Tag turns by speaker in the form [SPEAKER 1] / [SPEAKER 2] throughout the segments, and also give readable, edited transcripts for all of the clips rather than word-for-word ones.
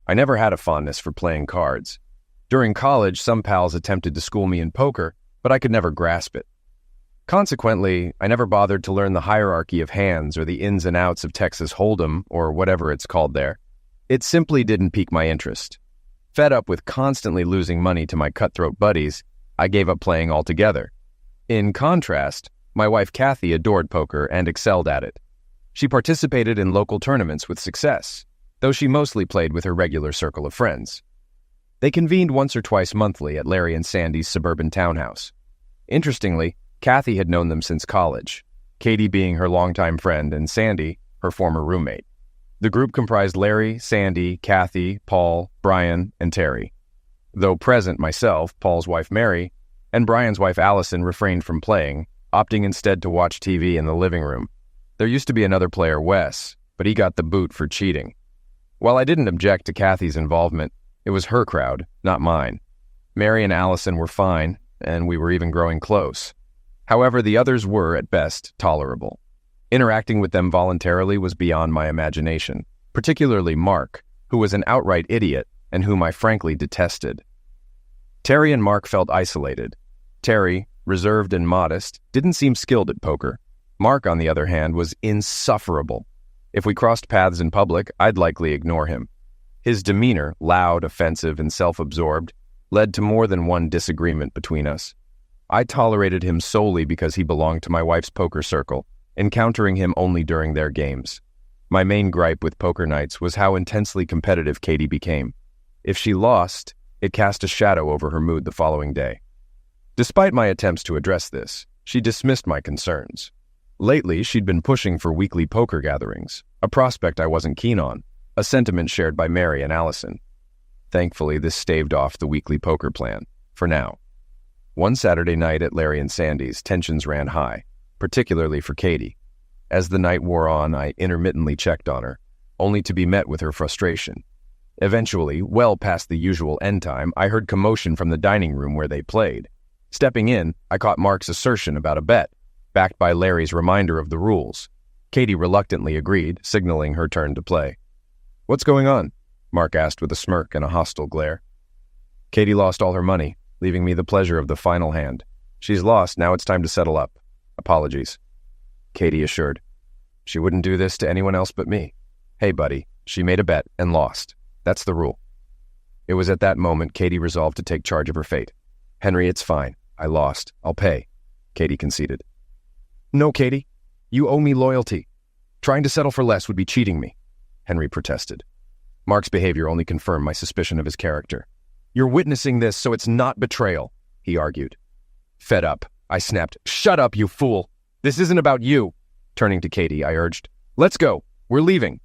[SPEAKER 1] I never had a fondness for playing cards. During college, some pals attempted to school me in poker, but I could never grasp it. Consequently, I never bothered to learn the hierarchy of hands or the ins and outs of Texas Hold'em or whatever it's called there. It simply didn't pique my interest. Fed up with constantly losing money to my cutthroat buddies, I gave up playing altogether. In contrast, my wife Kathy adored poker and excelled at it. She participated in local tournaments with success, though she mostly played with her regular circle of friends. They convened once or twice monthly at Larry and Sandy's suburban townhouse. Interestingly, Kathy had known them since college, Katie being her longtime friend and Sandy, her former roommate. The group comprised Larry, Sandy, Kathy, Paul, Brian, and Terry. Though present myself, Paul's wife Mary, and Brian's wife Allison refrained from playing, opting instead to watch TV in the living room. There used to be another player, Wes, but he got the boot for cheating. While I didn't object to Kathy's involvement, it was her crowd, not mine. Mary and Allison were fine, and we were even growing close. However, the others were, at best, tolerable. Interacting with them voluntarily was beyond my imagination, particularly Mark, who was an outright idiot and whom I frankly detested. Terry and Mark felt isolated. Terry, reserved and modest, didn't seem skilled at poker. Mark, on the other hand, was insufferable. If we crossed paths in public, I'd likely ignore him. His demeanor, loud, offensive, and self-absorbed, led to more than one disagreement between us. I tolerated him solely because he belonged to my wife's poker circle, encountering him only during their games. My main gripe with poker nights was how intensely competitive Katie became. If she lost, it cast a shadow over her mood the following day. Despite my attempts to address this, she dismissed my concerns. Lately, she'd been pushing for weekly poker gatherings, a prospect I wasn't keen on, a sentiment shared by Mary and Allison. Thankfully, this staved off the weekly poker plan, for now. One Saturday night at Larry and Sandy's, tensions ran high, particularly for Katie. As the night wore on, I intermittently checked on her, only to be met with her frustration. Eventually, well past the usual end time, I heard commotion from the dining room where they played. Stepping in, I caught Mark's assertion about a bet, backed by Larry's reminder of the rules. Katie reluctantly agreed, signaling her turn to play. "What's going on?" Mark asked with a smirk and a hostile glare. "Katie lost all her money, leaving me the pleasure of the final hand. She's lost, now it's time to settle up. Apologies," Katie assured. "She wouldn't do this to anyone else but me. Hey, buddy, she made a bet and lost. That's the rule." It was at that moment Katie resolved to take charge of her fate. "Henry, it's fine. I lost. I'll pay," Katie conceded. "No, Katie. You owe me loyalty. Trying to settle for less would be cheating me," Henry protested. Mark's behavior only confirmed my suspicion of his character. "You're witnessing this, so it's not betrayal," he argued. Fed up, I snapped, "Shut up, you fool! This isn't about you!" Turning to Katie, I urged, "Let's go. We're leaving."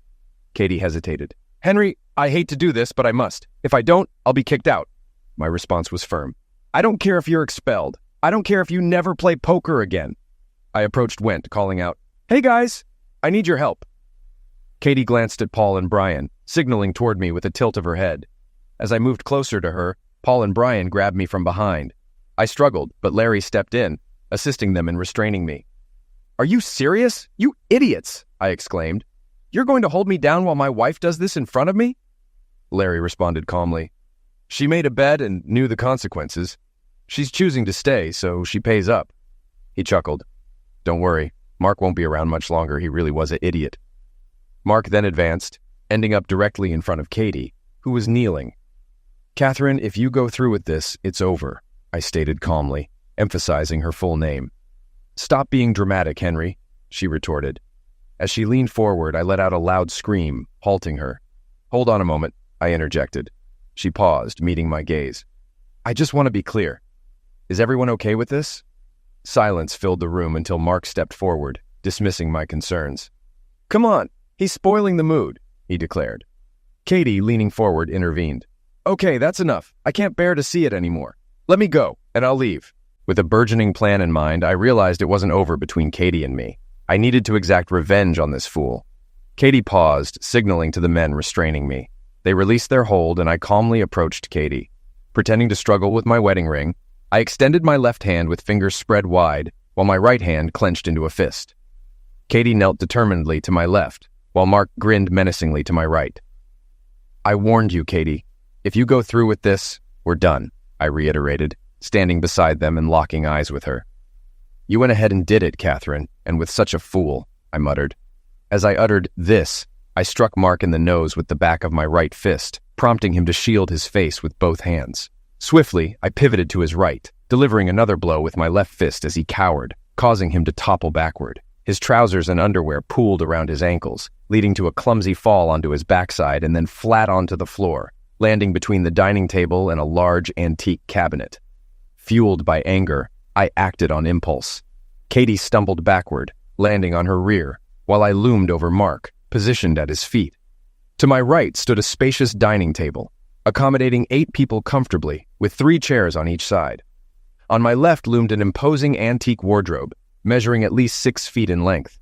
[SPEAKER 1] Katie hesitated. "Henry, I hate to do this, but I must. If I don't, I'll be kicked out." My response was firm. "I don't care if you're expelled. I don't care if you never play poker again." I approached Went, calling out, "Hey guys, I need your help." Katie glanced at Paul and Brian, signaling toward me with a tilt of her head. As I moved closer to her, Paul and Brian grabbed me from behind. I struggled, but Larry stepped in, assisting them in restraining me. "Are you serious? You idiots!" I exclaimed. "You're going to hold me down while my wife does this in front of me?" Larry responded calmly. "She made a bet and knew the consequences. She's choosing to stay, so she pays up." He chuckled. "Don't worry, Mark won't be around much longer. He really was an idiot." Mark then advanced, ending up directly in front of Katie, who was kneeling. "Catherine, if you go through with this, it's over," I stated calmly, emphasizing her full name. "Stop being dramatic, Henry," she retorted. As she leaned forward, I let out a loud scream, halting her. "Hold on a moment," I interjected. She paused, meeting my gaze. "I just want to be clear. Is everyone okay with this?" Silence filled the room until Mark stepped forward, dismissing my concerns. "Come on, he's spoiling the mood," he declared. Katie, leaning forward, intervened. "Okay, that's enough. I can't bear to see it anymore. Let me go, and I'll leave." With a burgeoning plan in mind, I realized it wasn't over between Katie and me. I needed to exact revenge on this fool. Katie paused, signaling to the men restraining me. They released their hold, and I calmly approached Katie. Pretending to struggle with my wedding ring, I extended my left hand with fingers spread wide, while my right hand clenched into a fist. Katie knelt determinedly to my left, while Mark grinned menacingly to my right. I warned you, Katie. If you go through with this, we're done, I reiterated, standing beside them and locking eyes with her. You went ahead and did it, Catherine, and with such a fool, I muttered. As I uttered this, I struck Mark in the nose with the back of my right fist, prompting him to shield his face with both hands. Swiftly, I pivoted to his right, delivering another blow with my left fist as he cowered, causing him to topple backward. His trousers and underwear pooled around his ankles, leading to a clumsy fall onto his backside and then flat onto the floor, landing between the dining table and a large antique cabinet. Fueled by anger, I acted on impulse. Katie stumbled backward, landing on her rear, while I loomed over Mark, positioned at his feet. To my right stood a spacious dining table, accommodating 8 people comfortably, with 3 chairs on each side. On my left loomed an imposing antique wardrobe, measuring at least 6 feet in length.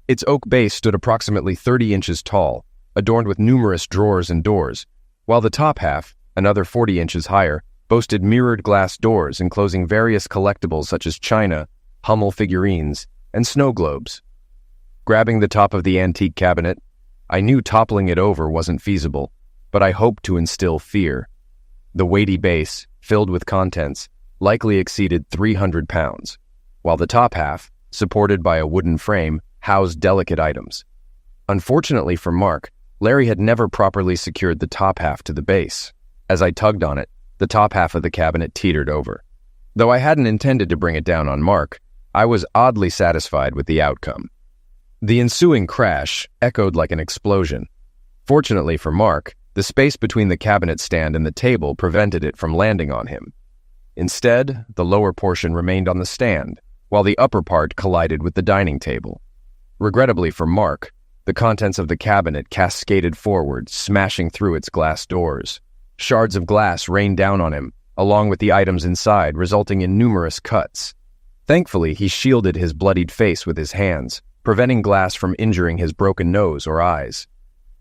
[SPEAKER 1] Its oak base stood approximately 30 inches tall, adorned with numerous drawers and doors, while the top half, another 40 inches higher, boasted mirrored glass doors enclosing various collectibles such as china, Hummel figurines, and snow globes. Grabbing the top of the antique cabinet, I knew toppling it over wasn't feasible, but I hoped to instill fear. The weighty base, filled with contents, likely exceeded 300 pounds, while the top half, supported by a wooden frame, housed delicate items. Unfortunately for Mark, Larry had never properly secured the top half to the base. As I tugged on it, the top half of the cabinet teetered over. Though I hadn't intended to bring it down on Mark, I was oddly satisfied with the outcome. The ensuing crash echoed like an explosion. Fortunately for Mark, the space between the cabinet stand and the table prevented it from landing on him. Instead, the lower portion remained on the stand, while the upper part collided with the dining table. Regrettably for Mark, the contents of the cabinet cascaded forward, smashing through its glass doors. Shards of glass rained down on him, along with the items inside, resulting in numerous cuts. Thankfully, he shielded his bloodied face with his hands, preventing glass from injuring his broken nose or eyes.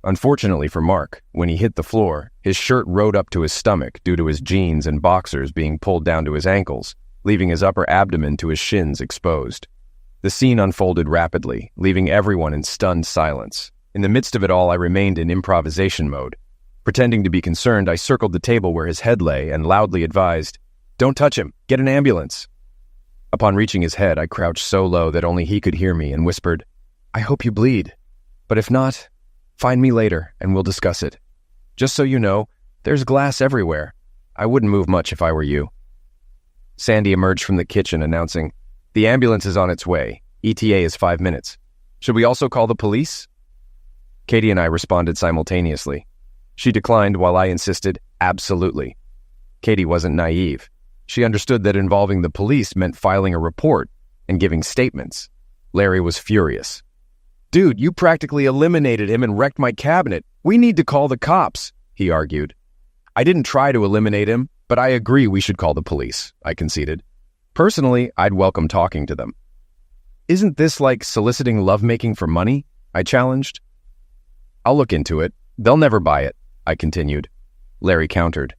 [SPEAKER 1] Unfortunately for Mark, when he hit the floor, his shirt rode up to his stomach due to his jeans and boxers being pulled down to his ankles, leaving his upper abdomen to his shins exposed. The scene unfolded rapidly, leaving everyone in stunned silence. In the midst of it all, I remained in improvisation mode. Pretending to be concerned, I circled the table where his head lay and loudly advised, "Don't touch him, get an ambulance." Upon reaching his head, I crouched so low that only he could hear me and whispered, "I hope you bleed. But if not, find me later and we'll discuss it. Just so you know, there's glass everywhere. I wouldn't move much if I were you." Sandy emerged from the kitchen announcing, "The ambulance is on its way. ETA is 5 minutes. Should we also call the police?" Katie and I responded simultaneously. She declined while I insisted, "Absolutely." Katie wasn't naive. She understood that involving the police meant filing a report and giving statements. Larry was furious. "Dude, you practically eliminated him and wrecked my cabinet. We need to call the cops," he argued. "I didn't try to eliminate him, but I agree we should call the police," I conceded. Personally, I'd welcome talking to them. "Isn't this like soliciting lovemaking for money?" I challenged. "I'll look into it. They'll never buy it," I continued. Larry countered.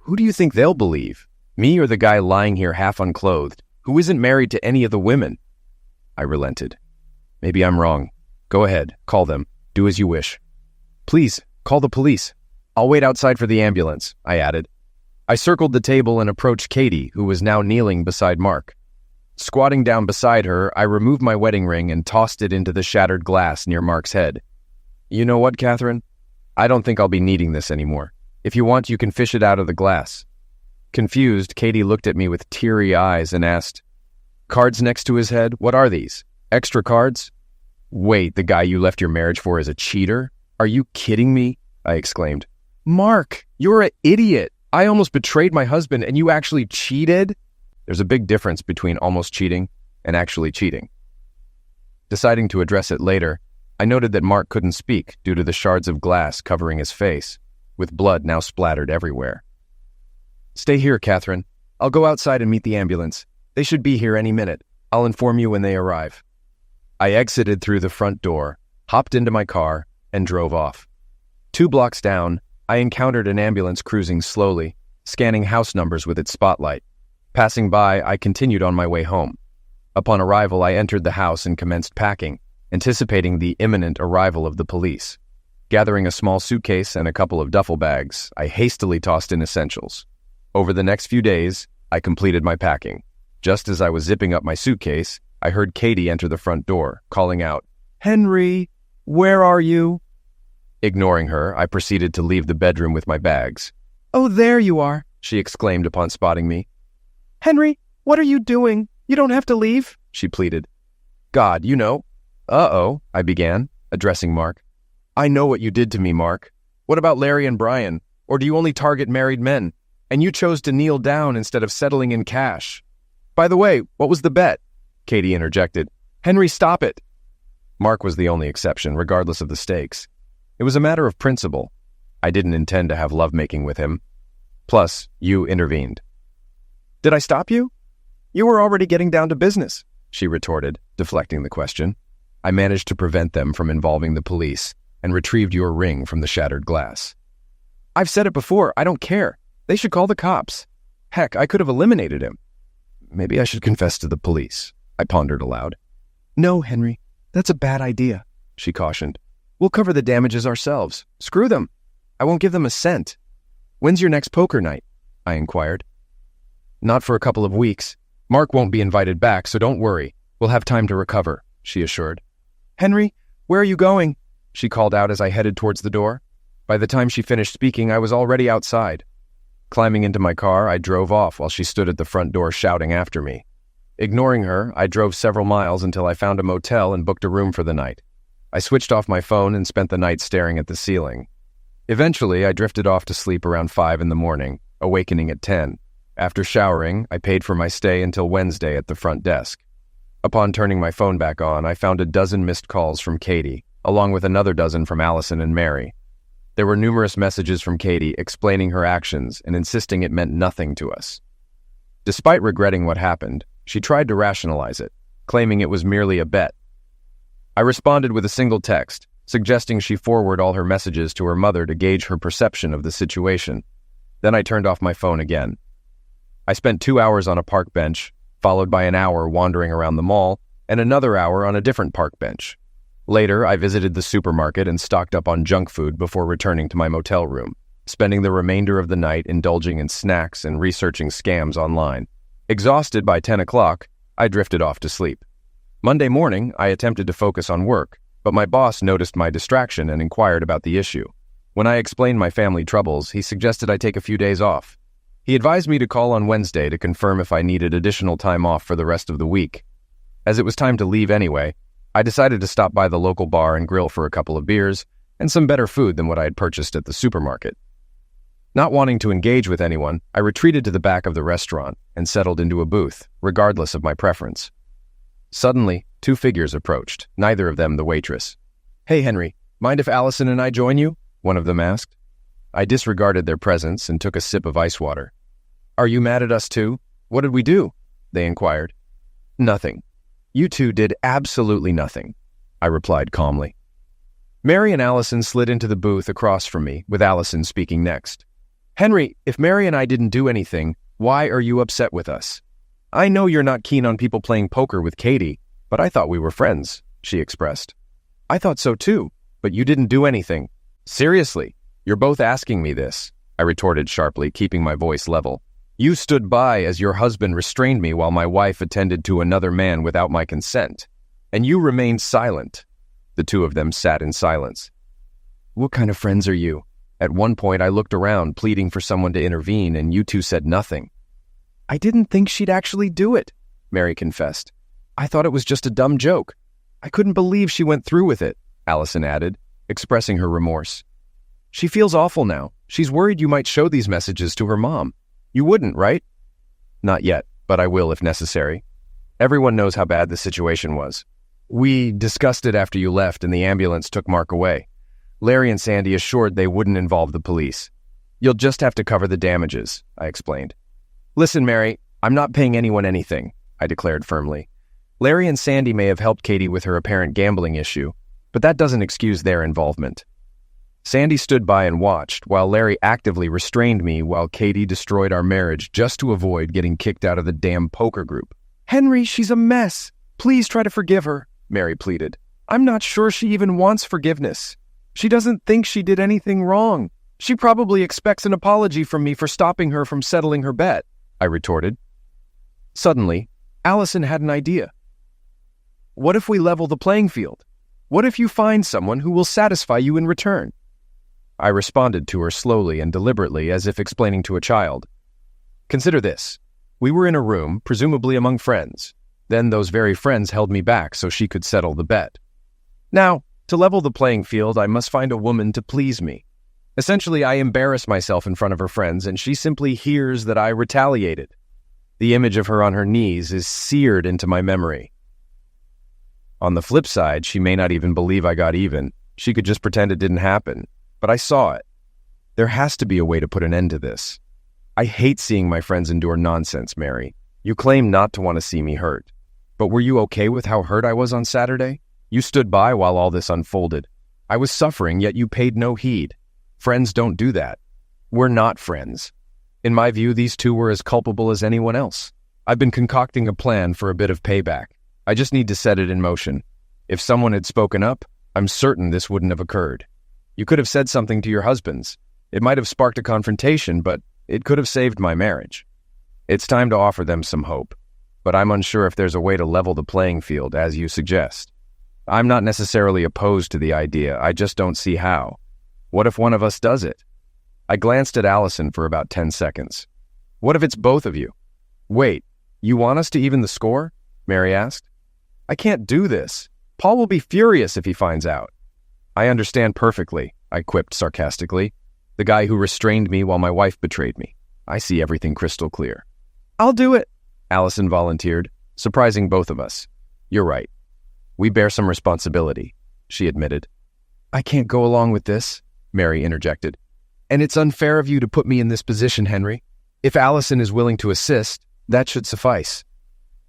[SPEAKER 1] "Who do you think they'll believe? Me or the guy lying here half unclothed, who isn't married to any of the women?" I relented. "Maybe I'm wrong. Go ahead, call them. Do as you wish." "Please, call the police. I'll wait outside for the ambulance," I added. I circled the table and approached Katie, who was now kneeling beside Mark. Squatting down beside her, I removed my wedding ring and tossed it into the shattered glass near Mark's head. "You know what, Catherine? I don't think I'll be needing this anymore. If you want, you can fish it out of the glass." Confused, Katie looked at me with teary eyes and asked, "Cards next to his head? What are these? Extra cards?" "Wait, the guy you left your marriage for is a cheater? Are you kidding me?" I exclaimed. "Mark, you're an idiot. I almost betrayed my husband and you actually cheated?" There's a big difference between almost cheating and actually cheating. Deciding to address it later, I noted that Mark couldn't speak due to the shards of glass covering his face, with blood now splattered everywhere. "Stay here, Catherine. I'll go outside and meet the ambulance. They should be here any minute. I'll inform you when they arrive." I exited through the front door, hopped into my car, and drove off. 2 blocks down, I encountered an ambulance cruising slowly, scanning house numbers with its spotlight. Passing by, I continued on my way home. Upon arrival, I entered the house and commenced packing, anticipating the imminent arrival of the police. Gathering a small suitcase and a couple of duffel bags, I hastily tossed in essentials. Over the next few days, I completed my packing. Just as I was zipping up my suitcase, I heard Katie enter the front door, calling out, "Henry, where are you?" Ignoring her, I proceeded to leave the bedroom with my bags. "Oh, there you are," she exclaimed upon spotting me. "Henry, what are you doing? You don't have to leave," she pleaded. "God, you know." "Uh-oh," I began, addressing Mark. "I know what you did to me, Mark. What about Larry and Brian? Or do you only target married men? And you chose to kneel down instead of settling in cash. By the way, what was the bet?" Katie interjected. "Henry, stop it." Mark was the only exception, regardless of the stakes. It was a matter of principle. I didn't intend to have lovemaking with him. Plus, you intervened. "Did I stop you? You were already getting down to business," she retorted, deflecting the question. "I managed to prevent them from involving the police and retrieved your ring from the shattered glass." "I've said it before, I don't care. They should call the cops. Heck, I could have eliminated him." "Maybe I should confess to the police," I pondered aloud. "No, Henry, that's a bad idea," she cautioned. "We'll cover the damages ourselves. Screw them. I won't give them a cent." "When's your next poker night?" I inquired. "Not for a couple of weeks. Mark won't be invited back, so don't worry. We'll have time to recover," she assured. "Henry, where are you going?" she called out as I headed towards the door. By the time she finished speaking, I was already outside. Climbing into my car, I drove off while she stood at the front door shouting after me. Ignoring her, I drove several miles until I found a motel and booked a room for the night. I switched off my phone and spent the night staring at the ceiling. Eventually, I drifted off to sleep around 5 in the morning, awakening at 10. After showering, I paid for my stay until Wednesday at the front desk. Upon turning my phone back on, I found a dozen missed calls from Katie, along with another dozen from Allison and Mary. There were numerous messages from Katie explaining her actions and insisting it meant nothing to us. Despite regretting what happened, she tried to rationalize it, claiming it was merely a bet. I responded with a single text, suggesting she forward all her messages to her mother to gauge her perception of the situation. Then I turned off my phone again. I spent 2 hours on a park bench, followed by an hour wandering around the mall, and another hour on a different park bench. Later, I visited the supermarket and stocked up on junk food before returning to my motel room, spending the remainder of the night indulging in snacks and researching scams online. Exhausted by 10 o'clock, I drifted off to sleep. Monday morning, I attempted to focus on work, but my boss noticed my distraction and inquired about the issue. When I explained my family troubles, he suggested I take a few days off. He advised me to call on Wednesday to confirm if I needed additional time off for the rest of the week. As it was time to leave anyway, I decided to stop by the local bar and grill for a couple of beers and some better food than what I had purchased at the supermarket. Not wanting to engage with anyone, I retreated to the back of the restaurant and settled into a booth, regardless of my preference. Suddenly, 2 figures approached, neither of them the waitress. "Hey, Henry, mind if Allison and I join you?" one of them asked. I disregarded their presence and took a sip of ice water. "Are you mad at us too? What did we do?" they inquired. "Nothing. You two did absolutely nothing," I replied calmly. Mary and Allison slid into the booth across from me, with Allison speaking next. "Henry, if Mary and I didn't do anything, why are you upset with us? I know you're not keen on people playing poker with Katie, but I thought we were friends," she expressed. "I thought so too, but you didn't do anything. Seriously, you're both asking me this," I retorted sharply, keeping my voice level. "You stood by as your husband restrained me while my wife attended to another man without my consent. And you remained silent." The two of them sat in silence. "What kind of friends are you?" At one point, I looked around, pleading for someone to intervene, and you two said nothing. "I didn't think she'd actually do it," Mary confessed. "I thought it was just a dumb joke. I couldn't believe she went through with it," Allison added, expressing her remorse. "She feels awful now. She's worried you might show these messages to her mom. You wouldn't, right?" "Not yet, but I will if necessary. Everyone knows how bad the situation was. We discussed it after you left and the ambulance took Mark away. Larry and Sandy assured they wouldn't involve the police. You'll just have to cover the damages," I explained. "Listen, Mary, I'm not paying anyone anything," I declared firmly. "Larry and Sandy may have helped Katie with her apparent gambling issue, but that doesn't excuse their involvement." Sandy stood by and watched, while Larry actively restrained me while Katie destroyed our marriage just to avoid getting kicked out of the damn poker group. "Henry, she's a mess. Please try to forgive her," Mary pleaded. "I'm not sure she even wants forgiveness." She doesn't think she did anything wrong. She probably expects an apology from me for stopping her from settling her bet, I retorted. Suddenly, Allison had an idea. What if we level the playing field? What if you find someone who will satisfy you in return? I responded to her slowly and deliberately, as if explaining to a child. Consider this. We were in a room, presumably among friends. Then those very friends held me back so she could settle the bet. Now, to level the playing field, I must find a woman to please me. Essentially, I embarrass myself in front of her friends, and she simply hears that I retaliated. The image of her on her knees is seared into my memory. On the flip side, she may not even believe I got even. She could just pretend it didn't happen. But I saw it. There has to be a way to put an end to this. I hate seeing my friends endure nonsense, Mary. You claim not to want to see me hurt. But were you okay with how hurt I was on Saturday? You stood by while all this unfolded. I was suffering, yet you paid no heed. Friends don't do that. We're not friends. In my view, these two were as culpable as anyone else. I've been concocting a plan for a bit of payback. I just need to set it in motion. If someone had spoken up, I'm certain this wouldn't have occurred. You could have said something to your husbands. It might have sparked a confrontation, but it could have saved my marriage. It's time to offer them some hope, but I'm unsure if there's a way to level the playing field, as you suggest. I'm not necessarily opposed to the idea, I just don't see how. What if one of us does it? I glanced at Allison for about 10 seconds. What if it's both of you? Wait, you want us to even the score? Mary asked. I can't do this. Paul will be furious if he finds out. I understand perfectly, I quipped sarcastically. The guy who restrained me while my wife betrayed me. I see everything crystal clear. I'll do it, Allison volunteered, surprising both of us. You're right. We bear some responsibility, she admitted. I can't go along with this, Mary interjected. And it's unfair of you to put me in this position, Henry. If Allison is willing to assist, that should suffice.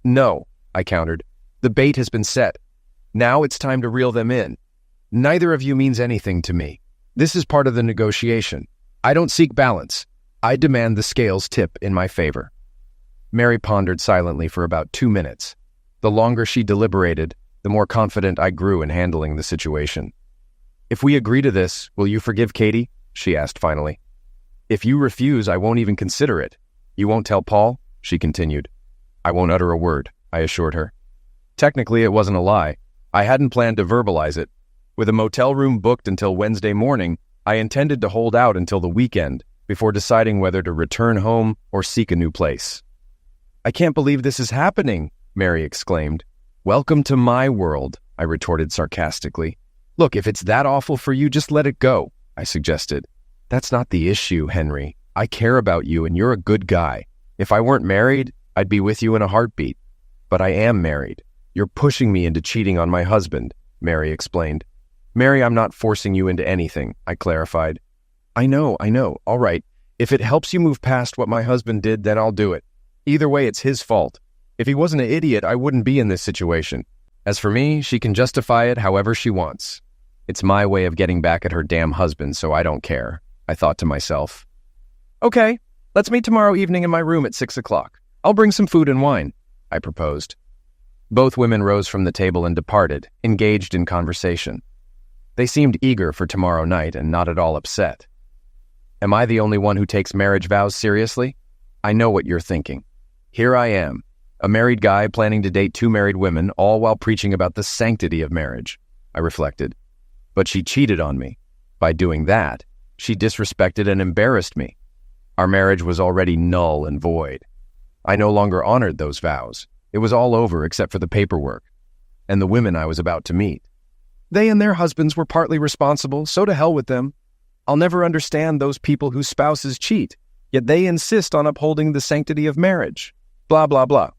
[SPEAKER 1] No, I countered. The bait has been set. Now it's time to reel them in. Neither of you means anything to me. This is part of the negotiation. I don't seek balance. I demand the scales tip in my favor. Mary pondered silently for about 2 minutes. The longer she deliberated, the more confident I grew in handling the situation. If we agree to this, will you forgive Katie? She asked finally. If you refuse, I won't even consider it. You won't tell Paul? She continued. I won't utter a word, I assured her. Technically, it wasn't a lie. I hadn't planned to verbalize it. With a motel room booked until Wednesday morning, I intended to hold out until the weekend before deciding whether to return home or seek a new place. I can't believe this is happening, Mary exclaimed. Welcome to my world, I retorted sarcastically. Look, if it's that awful for you, just let it go, I suggested. That's not the issue, Henry. I care about you and you're a good guy. If I weren't married, I'd be with you in a heartbeat. But I am married. You're pushing me into cheating on my husband, Mary explained. Mary, I'm not forcing you into anything, I clarified. I know. All right. If it helps you move past what my husband did, then I'll do it. Either way, it's his fault. If he wasn't an idiot, I wouldn't be in this situation. As for me, she can justify it however she wants. It's my way of getting back at her damn husband, so I don't care, I thought to myself. Okay, let's meet tomorrow evening in my room at 6 o'clock. I'll bring some food and wine, I proposed. Both women rose from the table and departed, engaged in conversation. They seemed eager for tomorrow night and not at all upset. Am I the only one who takes marriage vows seriously? I know what you're thinking. Here I am, a married guy planning to date 2 married women, all while preaching about the sanctity of marriage, I reflected. But she cheated on me. By doing that, she disrespected and embarrassed me. Our marriage was already null and void. I no longer honored those vows. It was all over except for the paperwork and the women I was about to meet. They and their husbands were partly responsible, so to hell with them. I'll never understand those people whose spouses cheat, yet they insist on upholding the sanctity of marriage. Blah, blah, blah.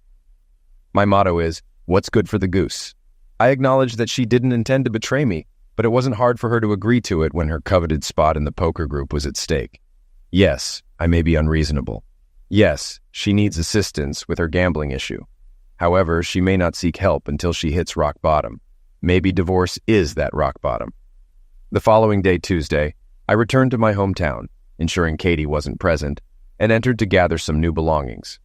[SPEAKER 1] My motto is, what's good for the goose? I acknowledge that she didn't intend to betray me, but it wasn't hard for her to agree to it when her coveted spot in the poker group was at stake. Yes, I may be unreasonable. Yes, she needs assistance with her gambling issue. However, she may not seek help until she hits rock bottom. Maybe divorce is that rock bottom. The following day, Tuesday, I returned to my hometown, ensuring Katie wasn't present, and entered to gather some new belongings.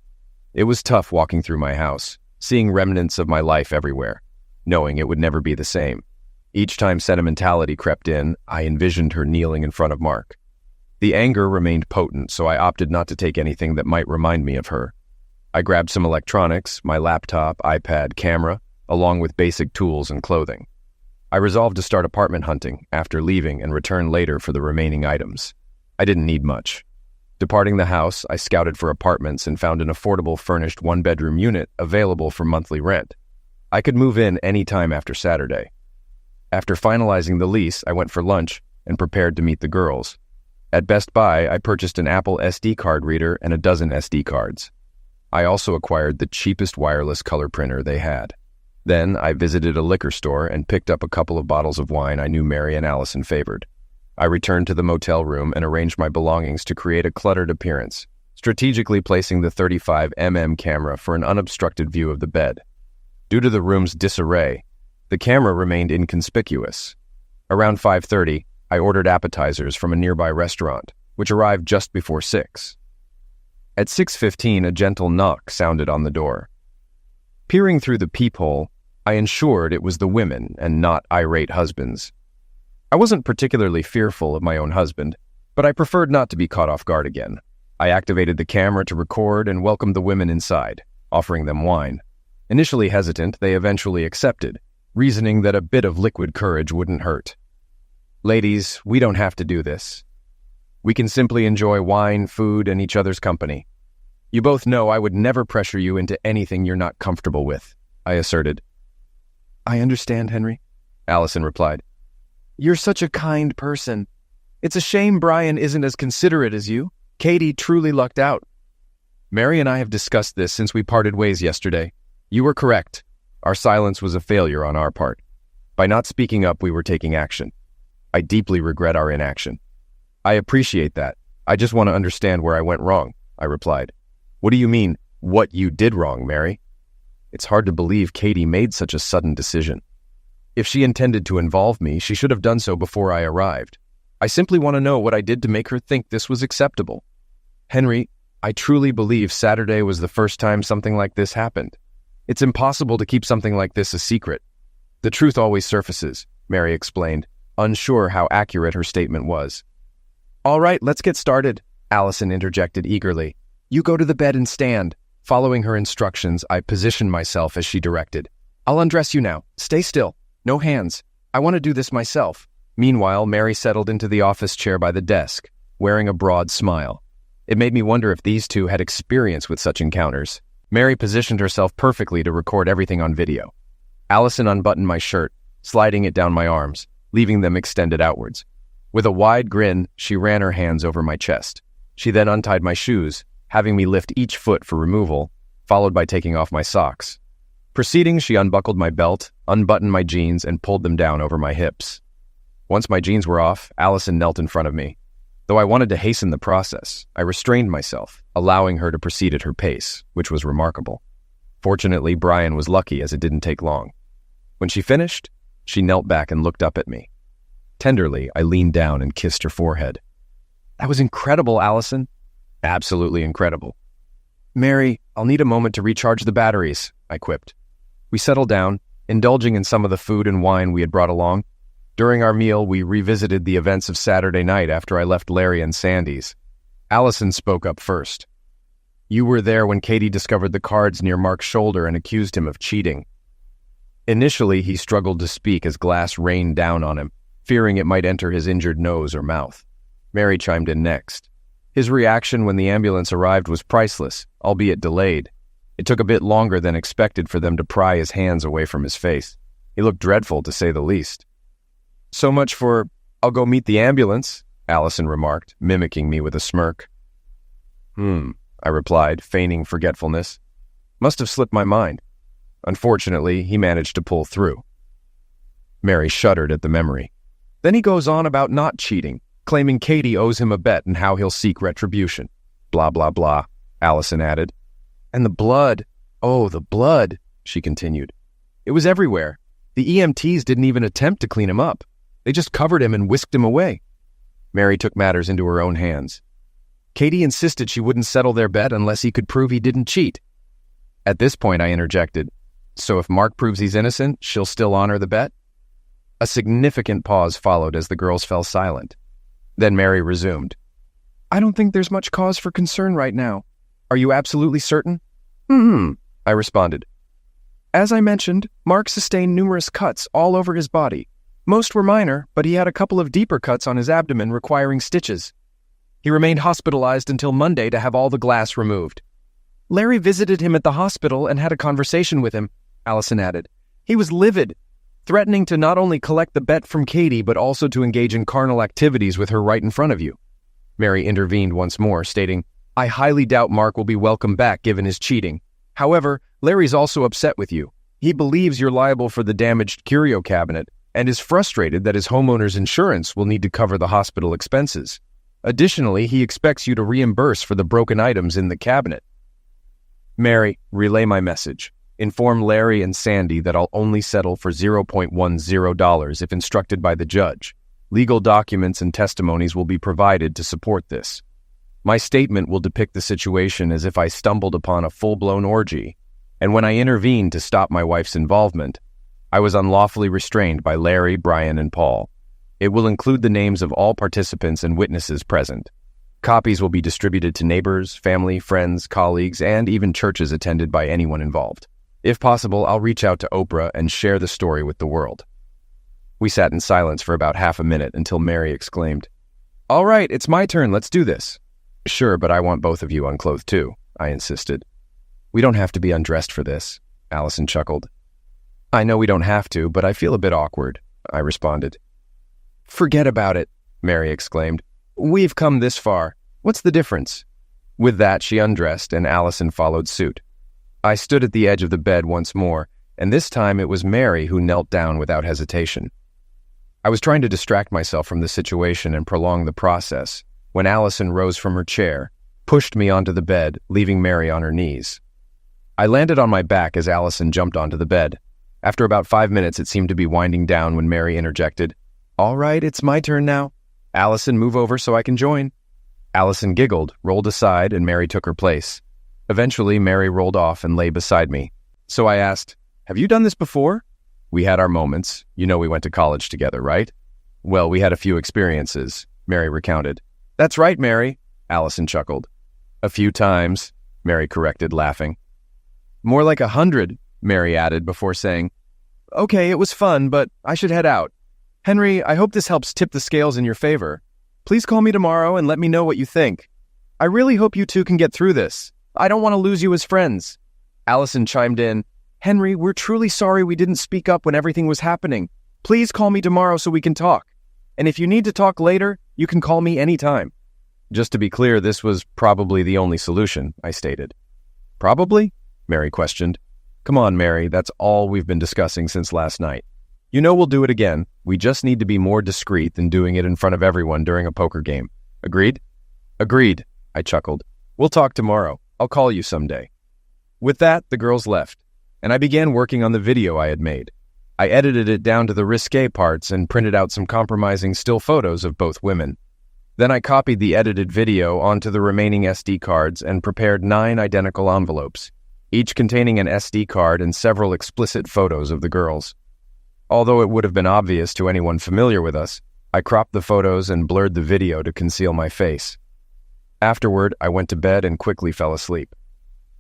[SPEAKER 1] It was tough walking through my house, seeing remnants of my life everywhere, knowing it would never be the same. Each time sentimentality crept in, I envisioned her kneeling in front of Mark. The anger remained potent, so I opted not to take anything that might remind me of her. I grabbed some electronics, my laptop, iPad, camera, along with basic tools and clothing. I resolved to start apartment hunting after leaving and return later for the remaining items. I didn't need much. Departing the house, I scouted for apartments and found an affordable furnished one-bedroom unit available for monthly rent. I could move in any time after Saturday. After finalizing the lease, I went for lunch and prepared to meet the girls. At Best Buy, I purchased an Apple SD card reader and a dozen SD cards. I also acquired the cheapest wireless color printer they had. Then I visited a liquor store and picked up a couple of bottles of wine I knew Mary and Allison favored. I returned to the motel room and arranged my belongings to create a cluttered appearance, strategically placing the 35mm camera for an unobstructed view of the bed. Due to the room's disarray, the camera remained inconspicuous. Around 5:30, I ordered appetizers from a nearby restaurant, which arrived just before 6. At 6:15, a gentle knock sounded on the door. Peering through the peephole, I ensured it was the women and not irate husbands. I wasn't particularly fearful of my own husband, but I preferred not to be caught off guard again. I activated the camera to record and welcomed the women inside, offering them wine. Initially hesitant, they eventually accepted, reasoning that a bit of liquid courage wouldn't hurt. Ladies, we don't have to do this. We can simply enjoy wine, food, and each other's company. You both know I would never pressure you into anything you're not comfortable with, I asserted. I understand, Henry, Allison replied. You're such a kind person. It's a shame Brian isn't as considerate as you. Katie truly lucked out. Mary and I have discussed this since we parted ways yesterday. You were correct. Our silence was a failure on our part. By not speaking up, we were taking action. I deeply regret our inaction. I appreciate that. I just want to understand where I went wrong, I replied. What do you mean, what you did wrong, Mary? It's hard to believe Katie made such a sudden decision. If she intended to involve me, she should have done so before I arrived. I simply want to know what I did to make her think this was acceptable. Henry, I truly believe Saturday was the first time something like this happened. It's impossible to keep something like this a secret. The truth always surfaces, Mary explained, unsure how accurate her statement was. All right, let's get started, Allison interjected eagerly. You go to the bed and stand. Following her instructions, I positioned myself as she directed. I'll undress you now. Stay still. No hands. I want to do this myself. Meanwhile, Mary settled into the office chair by the desk, wearing a broad smile. It made me wonder if these two had experience with such encounters. Mary positioned herself perfectly to record everything on video. Allison unbuttoned my shirt, sliding it down my arms, leaving them extended outwards. With a wide grin, she ran her hands over my chest. She then untied my shoes, having me lift each foot for removal, followed by taking off my socks. Proceeding, she unbuckled my belt, unbuttoned my jeans, and pulled them down over my hips. Once my jeans were off, Allison knelt in front of me. Though I wanted to hasten the process, I restrained myself, allowing her to proceed at her pace, which was remarkable. Fortunately, Brian was lucky as it didn't take long. When she finished, she knelt back and looked up at me. Tenderly, I leaned down and kissed her forehead. That was incredible, Allison. Absolutely incredible. Mary, I'll need a moment to recharge the batteries, I quipped. We settled down, indulging in some of the food and wine we had brought along. During our meal, we revisited the events of Saturday night after I left Larry and Sandy's. Allison spoke up first. You were there when Katie discovered the cards near Mark's shoulder and accused him of cheating. Initially, he struggled to speak as glass rained down on him, fearing it might enter his injured nose or mouth. Mary chimed in next. His reaction when the ambulance arrived was priceless, albeit delayed. It took a bit longer than expected for them to pry his hands away from his face. He looked dreadful, to say the least. So much for, I'll go meet the ambulance, Allison remarked, mimicking me with a smirk. I replied, feigning forgetfulness. Must have slipped my mind. Unfortunately, he managed to pull through. Mary shuddered at the memory. Then he goes on about not cheating, claiming Katie owes him a bet and how he'll seek retribution. Blah, blah, blah, Allison added. And the blood. Oh, the blood, she continued. It was everywhere. The EMTs didn't even attempt to clean him up. They just covered him and whisked him away. Mary took matters into her own hands. Katie insisted she wouldn't settle their bet unless he could prove he didn't cheat. At this point, I interjected, so if Mark proves he's innocent, she'll still honor the bet? A significant pause followed as the girls fell silent. Then Mary resumed. I don't think there's much cause for concern right now. Are you absolutely certain? I responded. As I mentioned, Mark sustained numerous cuts all over his body. Most were minor, but he had a couple of deeper cuts on his abdomen requiring stitches. He remained hospitalized until Monday to have all the glass removed. Larry visited him at the hospital and had a conversation with him, Allison added. He was livid, threatening to not only collect the bet from Katie, but also to engage in carnal activities with her right in front of you. Mary intervened once more, stating, I highly doubt Mark will be welcome back given his cheating. However, Larry's also upset with you. He believes you're liable for the damaged curio cabinet and is frustrated that his homeowner's insurance will need to cover the hospital expenses. Additionally, he expects you to reimburse for the broken items in the cabinet. Mary, relay my message. Inform Larry and Sandy that I'll only settle for $0.10 if instructed by the judge. Legal documents and testimonies will be provided to support this. My statement will depict the situation as if I stumbled upon a full-blown orgy, and when I intervened to stop my wife's involvement, I was unlawfully restrained by Larry, Brian, and Paul. It will include the names of all participants and witnesses present. Copies will be distributed to neighbors, family, friends, colleagues, and even churches attended by anyone involved. If possible, I'll reach out to Oprah and share the story with the world. We sat in silence for about half a minute until Mary exclaimed, All right, it's my turn, let's do this. Sure, but I want both of you unclothed too, I insisted. We don't have to be undressed for this, Allison chuckled. I know we don't have to, but I feel a bit awkward, I responded. Forget about it, Mary exclaimed. We've come this far. What's the difference? With that, she undressed, and Allison followed suit. I stood at the edge of the bed once more, and this time it was Mary who knelt down without hesitation. I was trying to distract myself from the situation and prolong the process when Allison rose from her chair, pushed me onto the bed, leaving Mary on her knees. I landed on my back as Allison jumped onto the bed. After about 5 minutes, it seemed to be winding down when Mary interjected, All right, it's my turn now. Allison, move over so I can join. Allison giggled, rolled aside, and Mary took her place. Eventually, Mary rolled off and lay beside me. So I asked, Have you done this before? We had our moments. You know we went to college together, right? Well, we had a few experiences, Mary recounted. That's right, Mary, Allison chuckled. A few times, Mary corrected, laughing. More like 100, Mary added before saying, Okay, it was fun, but I should head out. Henry, I hope this helps tip the scales in your favor. Please call me tomorrow and let me know what you think. I really hope you two can get through this. I don't want to lose you as friends. Allison chimed in, Henry, we're truly sorry we didn't speak up when everything was happening. Please call me tomorrow so we can talk. And if you need to talk later, you can call me anytime. Just to be clear, this was probably the only solution, I stated. Probably? Mary questioned. Come on, Mary, that's all we've been discussing since last night. You know we'll do it again. We just need to be more discreet than doing it in front of everyone during a poker game. Agreed? Agreed, I chuckled. We'll talk tomorrow. I'll call you someday. With that, the girls left, and I began working on the video I had made. I edited it down to the risque parts and printed out some compromising still photos of both women. Then I copied the edited video onto the remaining SD cards and prepared 9 identical envelopes, each containing an SD card and several explicit photos of the girls. Although it would have been obvious to anyone familiar with us, I cropped the photos and blurred the video to conceal my face. Afterward, I went to bed and quickly fell asleep.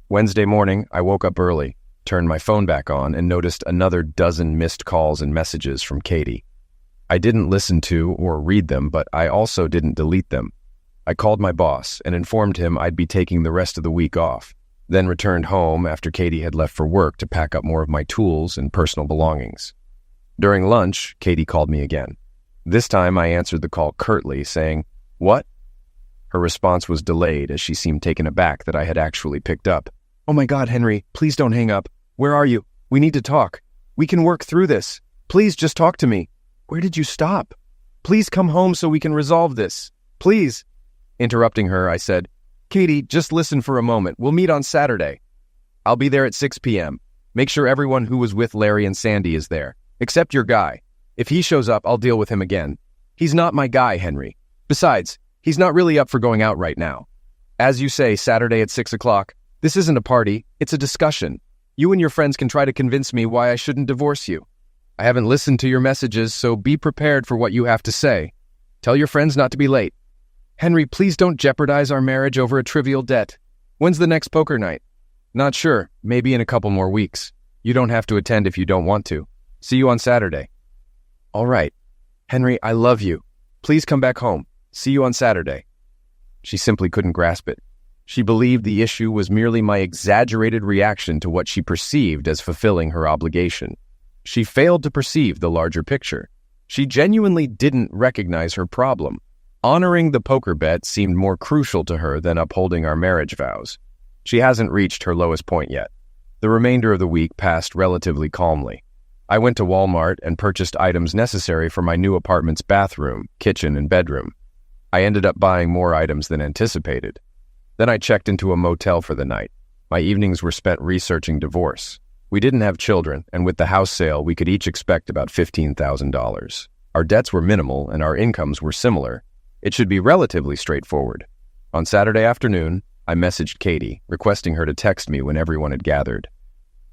[SPEAKER 1] Wednesday morning, I woke up early, turned my phone back on, and noticed another dozen missed calls and messages from Katie. I didn't listen to or read them, but I also didn't delete them. I called my boss and informed him I'd be taking the rest of the week off, then returned home after Katie had left for work to pack up more of my tools and personal belongings. During lunch, Katie called me again. This time I answered the call curtly, saying, What? Her response was delayed as she seemed taken aback that I had actually picked up. Oh my God, Henry, please don't hang up. Where are you? We need to talk. We can work through this. Please just talk to me. Where did you stop? Please come home so we can resolve this. Please. Interrupting her, I said, Katie, just listen for a moment. We'll meet on Saturday. I'll be there at 6 p.m. Make sure everyone who was with Larry and Sandy is there, except your guy. If he shows up, I'll deal with him again. He's not my guy, Henry. Besides, he's not really up for going out right now. As you say, Saturday at 6 o'clock, this isn't a party, it's a discussion. You and your friends can try to convince me why I shouldn't divorce you. I haven't listened to your messages, so be prepared for what you have to say. Tell your friends not to be late. Henry, please don't jeopardize our marriage over a trivial debt. When's the next poker night? Not sure. Maybe in a couple more weeks. You don't have to attend if you don't want to. See you on Saturday. All right. Henry, I love you. Please come back home. See you on Saturday. She simply couldn't grasp it. She believed the issue was merely my exaggerated reaction to what she perceived as fulfilling her obligation. She failed to perceive the larger picture. She genuinely didn't recognize her problem. Honoring the poker bet seemed more crucial to her than upholding our marriage vows. She hasn't reached her lowest point yet. The remainder of the week passed relatively calmly. I went to Walmart and purchased items necessary for my new apartment's bathroom, kitchen, and bedroom. I ended up buying more items than anticipated. Then I checked into a motel for the night. My evenings were spent researching divorce. We didn't have children, and with the house sale, we could each expect about $15,000. Our debts were minimal, and our incomes were similar. It should be relatively straightforward. On Saturday afternoon, I messaged Katie, requesting her to text me when everyone had gathered.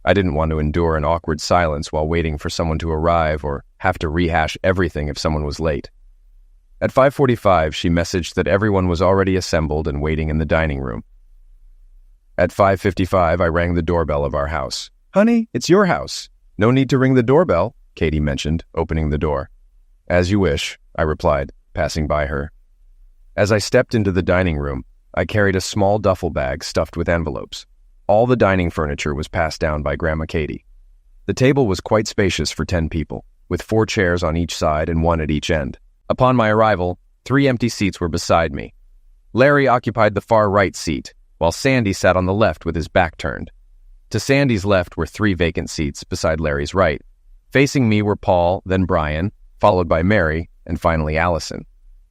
[SPEAKER 1] I didn't want to endure an awkward silence while waiting for someone to arrive or have to rehash everything if someone was late. At 5:45, she messaged that everyone was already assembled and waiting in the dining room. At 5:55, I rang the doorbell of our house. Honey, it's your house. No need to ring the doorbell, Katie mentioned, opening the door. As you wish, I replied, passing by her. As I stepped into the dining room, I carried a small duffel bag stuffed with envelopes. All the dining furniture was passed down by Grandma Katie. The table was quite spacious for 10 people, with 4 chairs on each side and 1 at each end. Upon my arrival, 3 empty seats were beside me. Larry occupied the far right seat, while Sandy sat on the left with his back turned. To Sandy's left were 3 vacant seats beside Larry's right. Facing me were Paul, then Brian, followed by Mary, and finally Allison.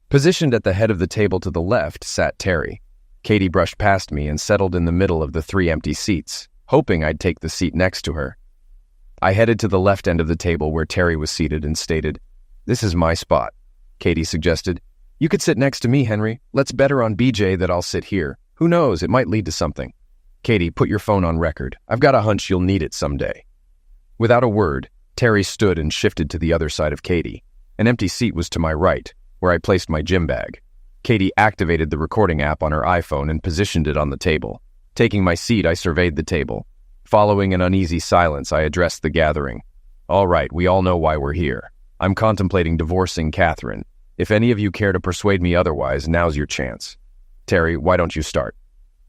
[SPEAKER 1] Positioned at the head of the table to the left sat Terry. Katie brushed past me and settled in the middle of the 3 empty seats, hoping I'd take the seat next to her. I headed to the left end of the table where Terry was seated and stated, "This is my spot." Katie suggested, "You could sit next to me, Henry. Let's bet her on BJ that I'll sit here. Who knows, it might lead to something." Katie, put your phone on record. I've got a hunch you'll need it someday. Without a word, Terry stood and shifted to the other side of Katie. An empty seat was to my right, where I placed my gym bag. Katie activated the recording app on her iPhone and positioned it on the table. Taking my seat, I surveyed the table. Following an uneasy silence, I addressed the gathering. All right, we all know why we're here. I'm contemplating divorcing Catherine. If any of you care to persuade me otherwise, now's your chance. Terry, why don't you start?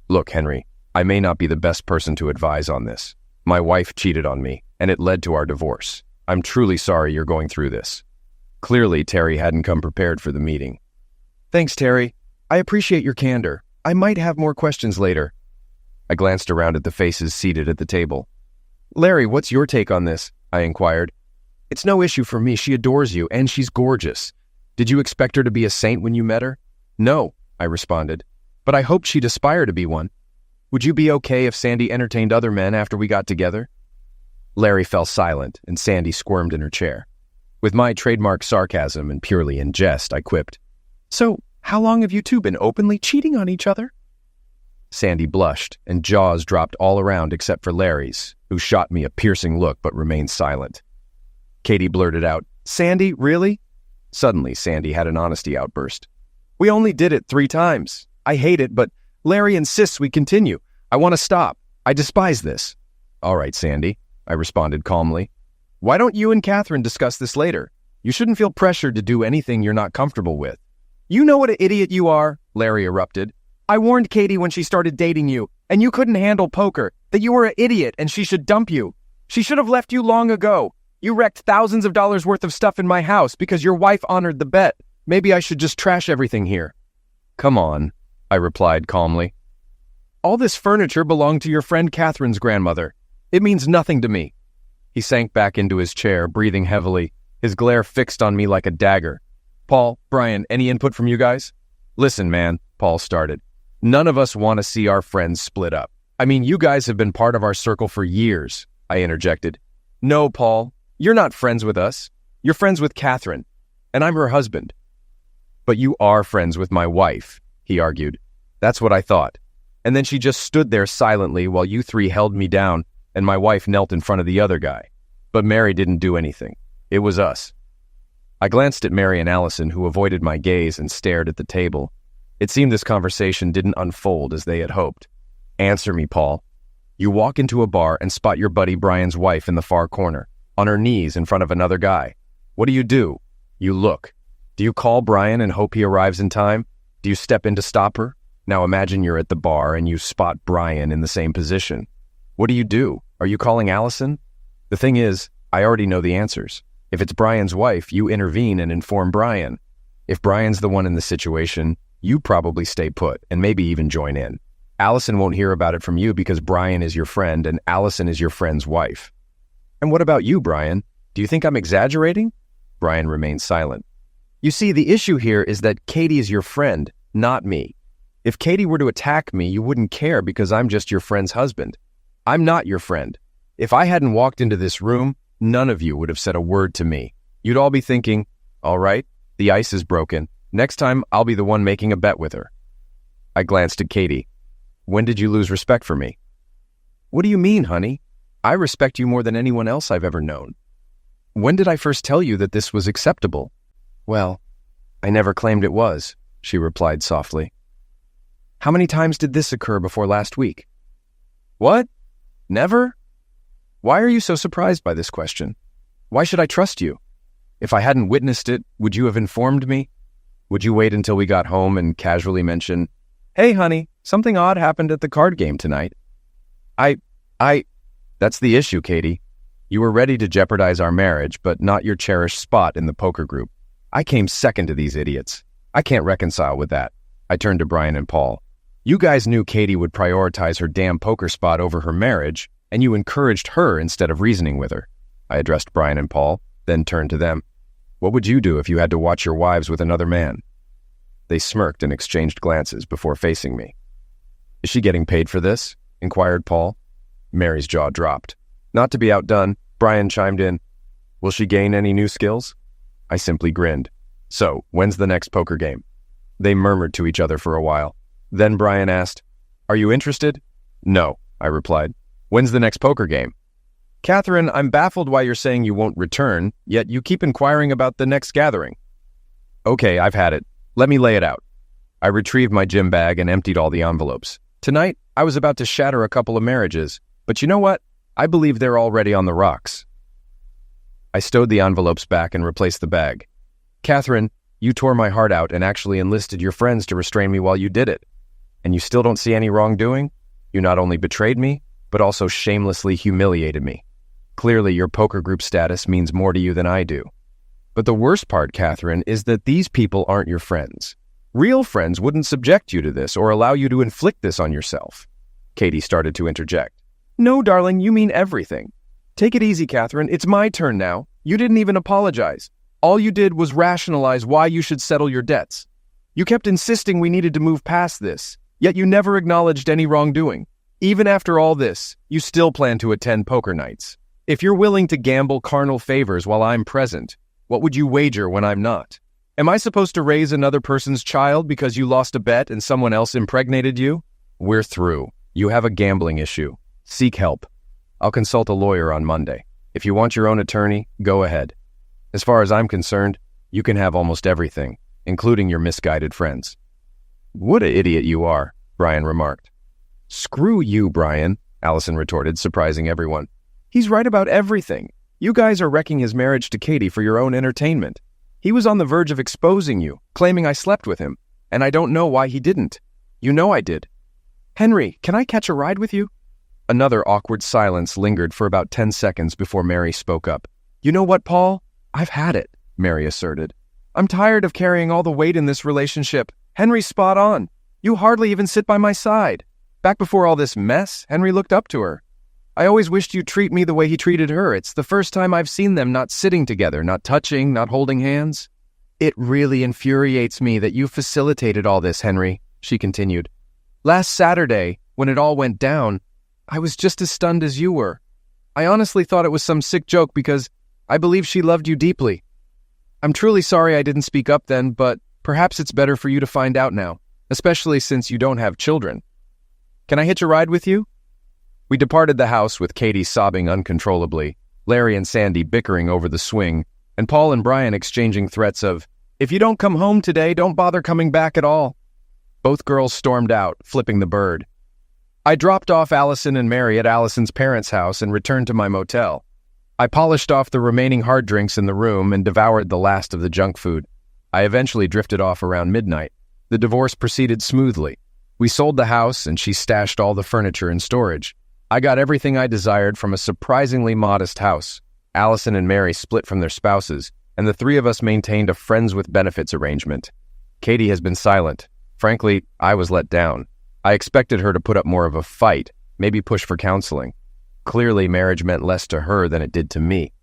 [SPEAKER 1] Look, Henry, I may not be the best person to advise on this. My wife cheated on me, and it led to our divorce. I'm truly sorry you're going through this. Clearly, Terry hadn't come prepared for the meeting. Thanks, Terry. I appreciate your candor. I might have more questions later. I glanced around at the faces seated at the table. Larry, what's your take on this? I inquired. It's no issue for me. She adores you, and she's gorgeous. Did you expect her to be a saint when you met her? No, I responded, but I hoped she'd aspire to be one. Would you be okay if Sandy entertained other men after we got together? Larry fell silent, and Sandy squirmed in her chair. With my trademark sarcasm and purely in jest, I quipped, So, how long have you two been openly cheating on each other? Sandy blushed, and jaws dropped all around except for Larry's, who shot me a piercing look but remained silent. Katie blurted out, Sandy, really? Suddenly, Sandy had an honesty outburst. We only did it 3 times. I hate it, but Larry insists we continue. I want to stop. I despise this. All right, Sandy, I responded calmly. Why don't you and Catherine discuss this later? You shouldn't feel pressured to do anything you're not comfortable with. You know what an idiot you are, Larry erupted. I warned Katie when she started dating you, and you couldn't handle poker, that you were an idiot and she should dump you. She should have left you long ago. You wrecked thousands of dollars worth of stuff in my house because your wife honored the bet. Maybe I should just trash everything here. Come on, I replied calmly. All this furniture belonged to your friend Catherine's grandmother. It means nothing to me. He sank back into his chair, breathing heavily, his glare fixed on me like a dagger. Paul, Brian, any input from you guys? Listen, man, Paul started. None of us want to see our friends split up. I mean, you guys have been part of our circle for years, I interjected. No, Paul, you're not friends with us. You're friends with Catherine, and I'm her husband. But you are friends with my wife, he argued. That's what I thought. And then she just stood there silently while you 3 held me down and my wife knelt in front of the other guy. But Mary didn't do anything. It was us. I glanced at Mary and Allison, who avoided my gaze and stared at the table. It seemed this conversation didn't unfold as they had hoped. Answer me, Paul. You walk into a bar and spot your buddy Brian's wife in the far corner, on her knees in front of another guy. What do? You look. Do you call Brian and hope he arrives in time? Do you step in to stop her? Now imagine you're at the bar and you spot Brian in the same position. What do? Are you calling Allison? The thing is, I already know the answers. If it's Brian's wife, you intervene and inform Brian. If Brian's the one in the situation, you probably stay put and maybe even join in. Allison won't hear about it from you because Brian is your friend and Allison is your friend's wife. And what about you, Brian? Do you think I'm exaggerating? Brian remained silent. You see, the issue here is that Katie is your friend, not me. If Katie were to attack me, you wouldn't care because I'm just your friend's husband. I'm not your friend. If I hadn't walked into this room, none of you would have said a word to me. You'd all be thinking, all right, the ice is broken. Next time, I'll be the one making a bet with her. I glanced at Katie. When did you lose respect for me? What do you mean, honey? I respect you more than anyone else I've ever known. When did I first tell you that this was acceptable? Well, I never claimed it was, she replied softly. How many times did this occur before last week? What? Never? Why are you so surprised by this question? Why should I trust you? If I hadn't witnessed it, would you have informed me? Would you wait until we got home and casually mention, hey, honey, something odd happened at the card game tonight? That's the issue, Katie. You were ready to jeopardize our marriage, but not your cherished spot in the poker group. I came second to these idiots. I can't reconcile with that. I turned to Brian and Paul. You guys knew Katie would prioritize her damn poker spot over her marriage, and you encouraged her instead of reasoning with her. I addressed Brian and Paul, then turned to them. What would you do if you had to watch your wives with another man? They smirked and exchanged glances before facing me. Is she getting paid for this? Inquired Paul. Mary's jaw dropped. Not to be outdone, Brian chimed in. Will she gain any new skills? I simply grinned. So, when's the next poker game? They murmured to each other for a while. Then Brian asked, Are you interested? No, I replied. When's the next poker game? Catherine, I'm baffled why you're saying you won't return, yet you keep inquiring about the next gathering. Okay, I've had it. Let me lay it out. I retrieved my gym bag and emptied all the envelopes. Tonight, I was about to shatter a couple of marriages, but you know what? I believe they're already on the rocks. I stowed the envelopes back and replaced the bag. Catherine, you tore my heart out and actually enlisted your friends to restrain me while you did it. And you still don't see any wrongdoing? You not only betrayed me, but also shamelessly humiliated me. Clearly, your poker group status means more to you than I do. But the worst part, Catherine, is that these people aren't your friends. Real friends wouldn't subject you to this or allow you to inflict this on yourself. Katie started to interject. No, darling, you mean everything. Take it easy, Catherine. It's my turn now. You didn't even apologize. All you did was rationalize why you should settle your debts. You kept insisting we needed to move past this, yet you never acknowledged any wrongdoing. Even after all this, you still plan to attend poker nights. If you're willing to gamble carnal favors while I'm present, what would you wager when I'm not? Am I supposed to raise another person's child because you lost a bet and someone else impregnated you? We're through. You have a gambling issue. Seek help. I'll consult a lawyer on Monday. If you want your own attorney, go ahead. As far as I'm concerned, you can have almost everything, including your misguided friends. What an idiot you are, Brian remarked. Screw you, Brian, Allison retorted, surprising everyone. He's right about everything. You guys are wrecking his marriage to Katie for your own entertainment. He was on the verge of exposing you, claiming I slept with him, and I don't know why he didn't. You know I did. Henry, can I catch a ride with you? Another awkward silence lingered for about 10 seconds before Mary spoke up. You know what, Paul? I've had it, Mary asserted. I'm tired of carrying all the weight in this relationship. Henry's spot on. You hardly even sit by my side. Back before all this mess, Henry looked up to her. I always wished you'd treat me the way he treated her. It's the first time I've seen them not sitting together, not touching, not holding hands. It really infuriates me that you facilitated all this, Henry, she continued. Last Saturday, when it all went down, I was just as stunned as you were. I honestly thought it was some sick joke because I believe she loved you deeply. I'm truly sorry I didn't speak up then, but perhaps it's better for you to find out now, especially since you don't have children. Can I hitch a ride with you? We departed the house with Katie sobbing uncontrollably, Larry and Sandy bickering over the swing, and Paul and Brian exchanging threats of, "If you don't come home today, don't bother coming back at all." Both girls stormed out, flipping the bird. I dropped off Allison and Mary at Allison's parents' house and returned to my motel. I polished off the remaining hard drinks in the room and devoured the last of the junk food. I eventually drifted off around midnight. The divorce proceeded smoothly. We sold the house and she stashed all the furniture in storage. I got everything I desired from a surprisingly modest house. Allison and Mary split from their spouses, and the three of us maintained a friends with benefits arrangement. Katie has been silent. Frankly, I was let down. I expected her to put up more of a fight, maybe push for counseling. Clearly, marriage meant less to her than it did to me.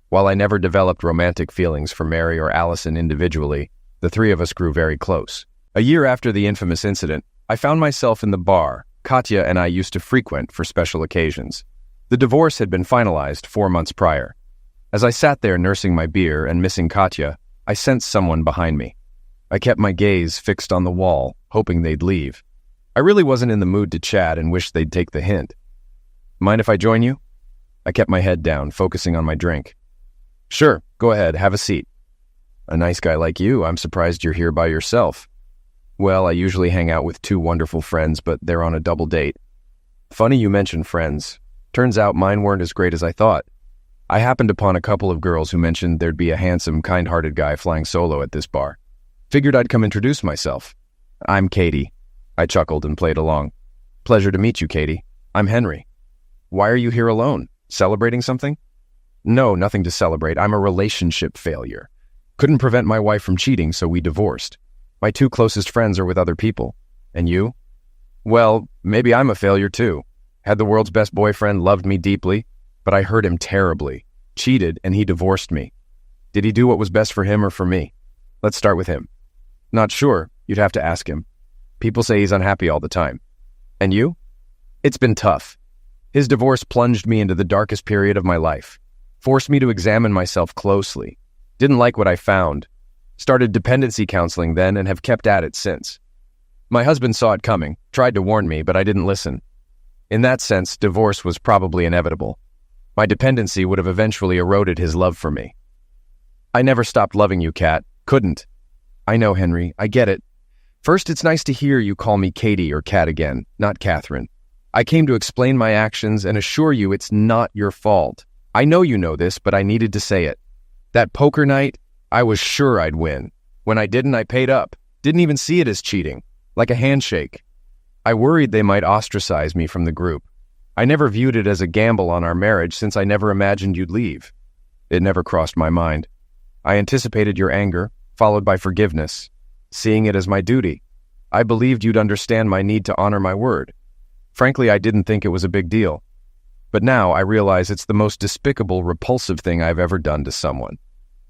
[SPEAKER 1] While I never developed romantic feelings for Mary or Allison individually, the three of us grew very close. A year after the infamous incident, I found myself in the bar Katya and I used to frequent for special occasions. The divorce had been finalized 4 months prior. As I sat there nursing my beer and missing Katya, I sensed someone behind me. I kept my gaze fixed on the wall, hoping they'd leave. I really wasn't in the mood to chat and wished they'd take the hint. "Mind if I join you?" I kept my head down, focusing on my drink. "Sure, go ahead, have a seat." "A nice guy like you, I'm surprised you're here by yourself." "Well, I usually hang out with 2 wonderful friends, but they're on a double date." "Funny you mention friends. Turns out mine weren't as great as I thought. I happened upon a couple of girls who mentioned there'd be a handsome, kind-hearted guy flying solo at this bar. Figured I'd come introduce myself. I'm Katie." I chuckled and played along. "Pleasure to meet you, Katie. I'm Henry." "Why are you here alone? Celebrating something?" "No, nothing to celebrate. I'm a relationship failure. Couldn't prevent my wife from cheating, so we divorced. My 2 closest friends are with other people. And you?" "Well, maybe I'm a failure too. Had the world's best boyfriend, loved me deeply, but I hurt him terribly. Cheated, and he divorced me. Did he do what was best for him or for me? Let's start with him." "Not sure. You'd have to ask him. People say he's unhappy all the time." "And you?" "It's been tough. His divorce plunged me into the darkest period of my life. Forced me to examine myself closely. Didn't like what I found. Started dependency counseling then and have kept at it since. My husband saw it coming, tried to warn me, but I didn't listen. In that sense, divorce was probably inevitable. My dependency would have eventually eroded his love for me. I never stopped loving you, Kat. Couldn't." "I know, Henry. I get it. First, it's nice to hear you call me Katie or Kat again, not Catherine. I came to explain my actions and assure you it's not your fault. I know you know this, but I needed to say it. That poker night, I was sure I'd win. When I didn't, I paid up. Didn't even see it as cheating. Like a handshake. I worried they might ostracize me from the group. I never viewed it as a gamble on our marriage since I never imagined you'd leave. It never crossed my mind. I anticipated your anger, followed by forgiveness, seeing it as my duty. I believed you'd understand my need to honor my word. Frankly, I didn't think it was a big deal. But now I realize it's the most despicable, repulsive thing I've ever done to someone.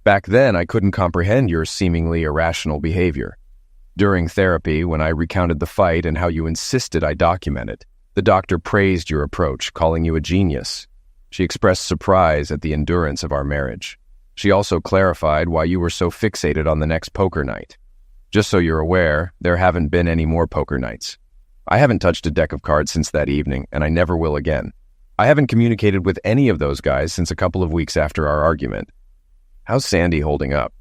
[SPEAKER 1] Back then, I couldn't comprehend your seemingly irrational behavior. During therapy, when I recounted the fight and how you insisted I document it, the doctor praised your approach, calling you a genius. She expressed surprise at the endurance of our marriage. She also clarified why you were so fixated on the next poker night. Just so you're aware, there haven't been any more poker nights. I haven't touched a deck of cards since that evening, and I never will again. I haven't communicated with any of those guys since a couple of weeks after our argument. How's Sandy holding up?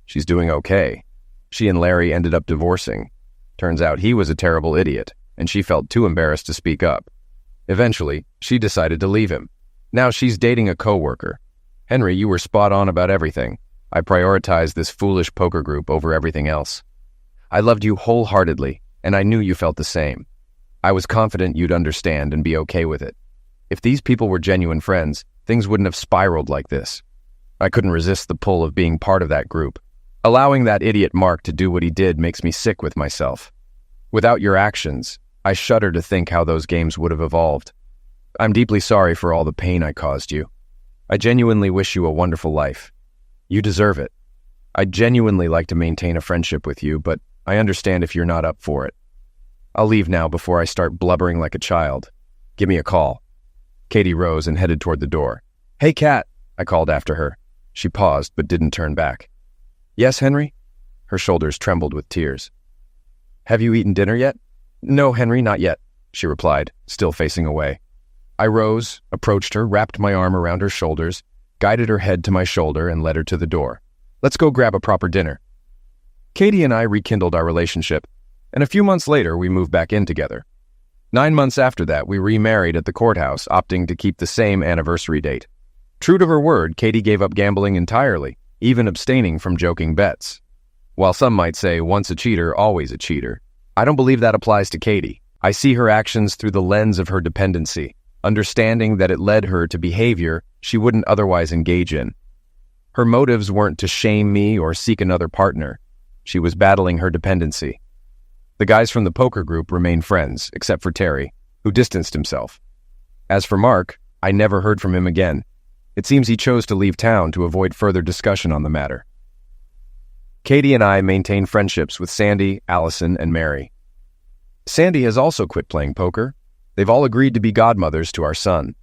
[SPEAKER 1] She's doing okay. She and Larry ended up divorcing. Turns out he was a terrible idiot, and she felt too embarrassed to speak up. Eventually, she decided to leave him. Now she's dating a coworker. Henry, you were spot on about everything. I prioritized this foolish poker group over everything else. I loved you wholeheartedly, and I knew you felt the same. I was confident you'd understand and be okay with it. If these people were genuine friends, things wouldn't have spiraled like this. I couldn't resist the pull of being part of that group. Allowing that idiot Mark to do what he did makes me sick with myself. Without your actions, I shudder to think how those games would have evolved. I'm deeply sorry for all the pain I caused you. I genuinely wish you a wonderful life. You deserve it. I'd genuinely like to maintain a friendship with you, but I understand if you're not up for it. I'll leave now before I start blubbering like a child. Give me a call." Katie rose and headed toward the door. "Hey, Kat," I called after her. She paused but didn't turn back. "Yes, Henry?" Her shoulders trembled with tears. "Have you eaten dinner yet?" "No, Henry, not yet," she replied, still facing away. I rose, approached her, wrapped my arm around her shoulders, guided her head to my shoulder, and led her to the door. "Let's go grab a proper dinner." Katie and I rekindled our relationship, and a few months later we moved back in together. 9 months after that, we remarried at the courthouse, opting to keep the same anniversary date. True to her word, Katie gave up gambling entirely, even abstaining from joking bets. While some might say, once a cheater, always a cheater, I don't believe that applies to Katie. I see her actions through the lens of her dependency, understanding that it led her to behavior she wouldn't otherwise engage in. Her motives weren't to shame me or seek another partner. She was battling her dependency. The guys from the poker group remained friends, except for Terry, who distanced himself. As for Mark, I never heard from him again. It seems he chose to leave town to avoid further discussion on the matter. Katie and I maintain friendships with Sandy, Allison, and Mary. Sandy has also quit playing poker. They've all agreed to be godmothers to our son.